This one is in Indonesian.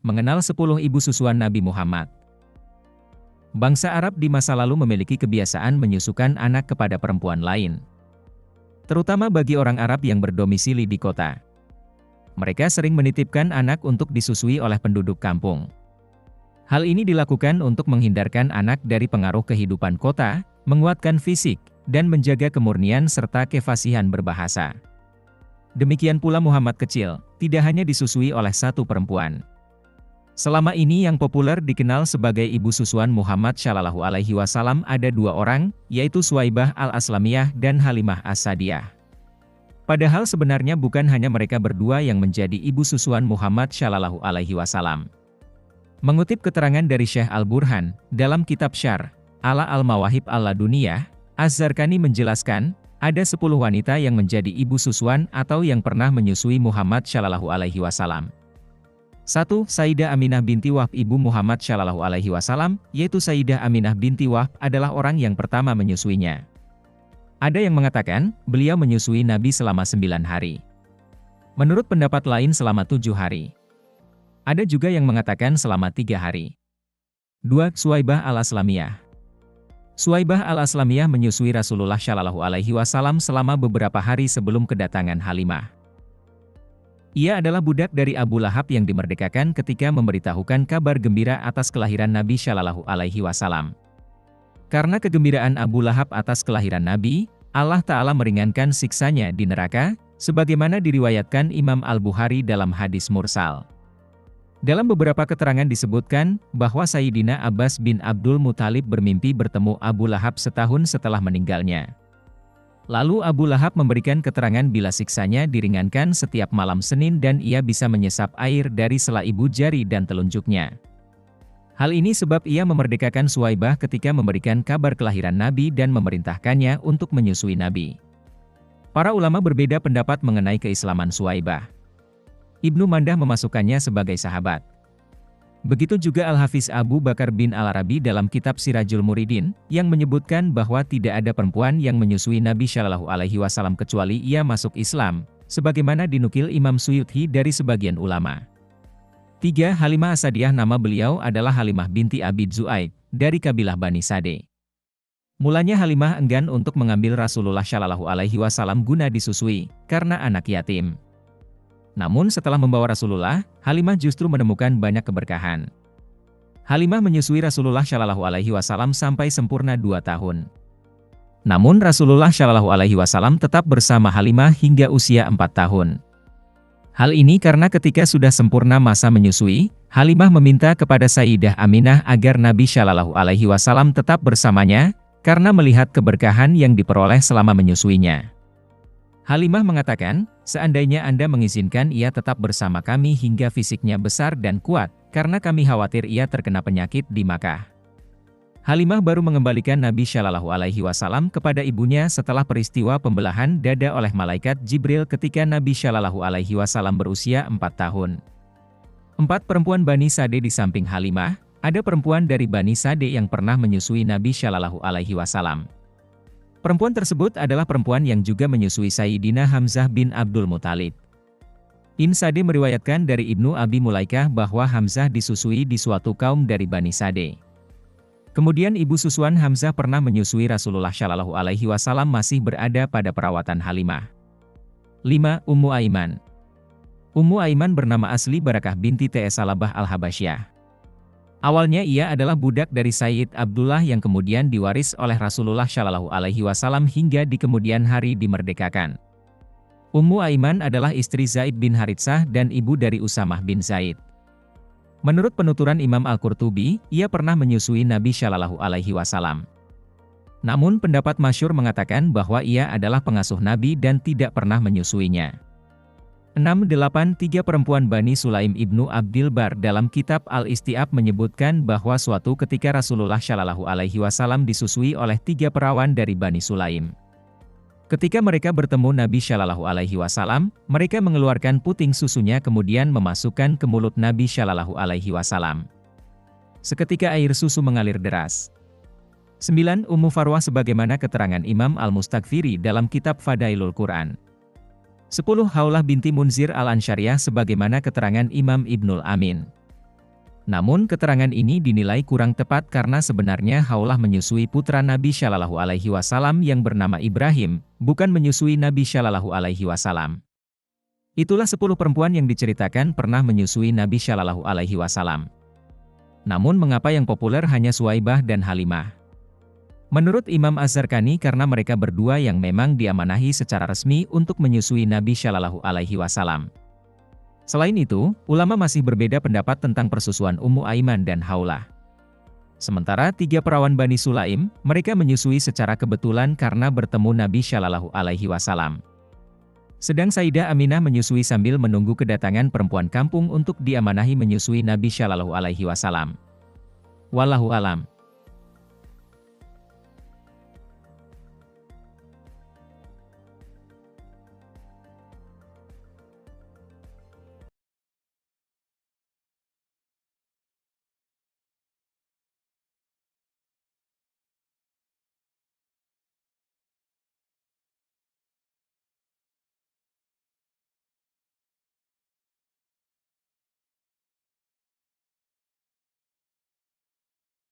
Mengenal 10 ibu susuan Nabi Muhammad. Bangsa Arab di masa lalu memiliki kebiasaan menyusukan anak kepada perempuan lain. Terutama bagi orang Arab yang berdomisili di kota. Mereka sering menitipkan anak untuk disusui oleh penduduk kampung. Hal ini dilakukan untuk menghindarkan anak dari pengaruh kehidupan kota, menguatkan fisik, dan menjaga kemurnian serta kefasihan berbahasa. Demikian pula Muhammad kecil, tidak hanya disusui oleh satu perempuan. Selama ini yang populer dikenal sebagai ibu susuan Muhammad Shallallahu Alaihi Wasallam ada dua orang, yaitu Suwaibah al-Aslamiyah dan Halimah as-Sa'diyah. Padahal sebenarnya bukan hanya mereka berdua yang menjadi ibu susuan Muhammad Shallallahu Alaihi Wasallam. Mengutip keterangan dari Syekh Al-Burhan, dalam kitab Syarh ala Al-Mawahib al-Laduniyah, Az-Zarkani menjelaskan, ada 10 wanita yang menjadi ibu susuan atau yang pernah menyusui Muhammad Shallallahu Alaihi Wasallam. 1. Sayyidah Aminah binti Wahb ibu Muhammad Shallallahu Alaihi Wasallam, yaitu Sayyidah Aminah binti Wahb adalah orang yang pertama menyusuinya. Ada yang mengatakan, beliau menyusui Nabi selama 9 hari. Menurut pendapat lain selama 7 hari. Ada juga yang mengatakan selama 3 hari. 2. Suwaibah al-Aslamiyah. Suwaibah al-Aslamiyah menyusui Rasulullah Shallallahu Alaihi Wasallam selama beberapa hari sebelum kedatangan Halimah. Ia adalah budak dari Abu Lahab yang dimerdekakan ketika memberitahukan kabar gembira atas kelahiran Nabi Shallallahu Alaihi Wasallam. Karena kegembiraan Abu Lahab atas kelahiran Nabi, Allah Ta'ala meringankan siksanya di neraka, sebagaimana diriwayatkan Imam Al-Bukhari dalam hadis mursal. Dalam beberapa keterangan disebutkan, bahwa Sayyidina Abbas bin Abdul Muthalib bermimpi bertemu Abu Lahab setahun setelah meninggalnya. Lalu Abu Lahab memberikan keterangan bila siksanya diringankan setiap malam Senin dan ia bisa menyesap air dari sela ibu jari dan telunjuknya. Hal ini sebab ia memerdekakan Suwaibah ketika memberikan kabar kelahiran Nabi dan memerintahkannya untuk menyusui Nabi. Para ulama berbeda pendapat mengenai keislaman Suwaibah. Ibnu Mandah memasukkannya sebagai sahabat. Begitu juga Al-Hafiz Abu Bakar bin Al-Arabi dalam kitab Sirajul Muridin, yang menyebutkan bahwa tidak ada perempuan yang menyusui Nabi Shallallahu Alaihi Wasallam kecuali ia masuk Islam, sebagaimana dinukil Imam Suyuti dari sebagian ulama. 3. Halimah as-Sa'diyah. Nama beliau adalah Halimah binti Abid Zu'aid, dari kabilah Bani Sa'd. Mulanya Halimah enggan untuk mengambil Rasulullah Shallallahu Alaihi Wasallam guna disusui, karena anak yatim. Namun setelah membawa Rasulullah, Halimah justru menemukan banyak keberkahan. Halimah menyusui Rasulullah Shallallahu Alaihi Wasallam sampai sempurna 2 tahun. Namun Rasulullah Shallallahu Alaihi Wasallam tetap bersama Halimah hingga usia 4 tahun. Hal ini karena ketika sudah sempurna masa menyusui, Halimah meminta kepada Sayyidah Aminah agar Nabi Shallallahu Alaihi Wasallam tetap bersamanya, karena melihat keberkahan yang diperoleh selama menyusuinya. Halimah mengatakan, seandainya Anda mengizinkan ia tetap bersama kami hingga fisiknya besar dan kuat, karena kami khawatir ia terkena penyakit di Makkah. Halimah baru mengembalikan Nabi Shallallahu Alaihi Wasallam kepada ibunya setelah peristiwa pembelahan dada oleh malaikat Jibril ketika Nabi Shallallahu Alaihi Wasallam berusia 4 tahun. 4 perempuan Bani Sa'd di samping Halimah, ada perempuan dari Bani Sa'd yang pernah menyusui Nabi Shallallahu Alaihi Wasallam. Perempuan tersebut adalah perempuan yang juga menyusui Sayyidina Hamzah bin Abdul Muthalib. Ibn Sa'd meriwayatkan dari Ibnu Abi Mulaikah bahwa Hamzah disusui di suatu kaum dari Bani Sa'd. Kemudian ibu susuan Hamzah pernah menyusui Rasulullah Shallallahu Alaihi Wasallam masih berada pada perawatan Halimah. 5. Ummu Aiman. Ummu Aiman bernama asli Barakah binti Salabah al-Habasyah. Awalnya ia adalah budak dari Sayyid Abdullah yang kemudian diwaris oleh Rasulullah Shallallahu Alaihi Wasallam hingga di kemudian hari dimerdekakan. Ummu Aiman adalah istri Zaid bin Haritsah dan ibu dari Usamah bin Zaid. Menurut penuturan Imam Al-Qurtubi, ia pernah menyusui Nabi Shallallahu Alaihi Wasallam. Namun pendapat masyhur mengatakan bahwa ia adalah pengasuh Nabi dan tidak pernah menyusuinya. 6-8 3 perempuan Bani Sulaim. Ibnu Abdil Bar dalam kitab Al-Istiab menyebutkan bahwa suatu ketika Rasulullah Shallallahu Alaihi Wasallam disusui oleh 3 perawan dari Bani Sulaim. Ketika mereka bertemu Nabi Shallallahu Alaihi Wasallam, mereka mengeluarkan puting susunya kemudian memasukkan ke mulut Nabi Shallallahu Alaihi Wasallam. Seketika air susu mengalir deras. 9. Ummu Farwah sebagaimana keterangan Imam Al-Mustaghfiri dalam kitab Fadailul Quran. 10. Haulah binti Munzir al-Ansyariyah sebagaimana keterangan Imam Ibnul Amin. Namun keterangan ini dinilai kurang tepat karena sebenarnya Haulah menyusui putra Nabi Shallallahu Alaihi Wasallam yang bernama Ibrahim, bukan menyusui Nabi Shallallahu Alaihi Wasallam. Itulah 10 perempuan yang diceritakan pernah menyusui Nabi Shallallahu Alaihi Wasallam. Namun mengapa yang populer hanya Suwaibah dan Halimah? Menurut Imam Az-Zarqani karena mereka berdua yang memang diamanahi secara resmi untuk menyusui Nabi Shallallahu Alaihi Wasallam. Selain itu, ulama masih berbeda pendapat tentang persusuan Ummu Aiman dan Haulah. Sementara 3 perawan Bani Sulaim, mereka menyusui secara kebetulan karena bertemu Nabi Shallallahu Alaihi Wasallam. Sedang Sayyidah Aminah menyusui sambil menunggu kedatangan perempuan kampung untuk diamanahi menyusui Nabi Shallallahu Alaihi Wasallam. Wallahu alam.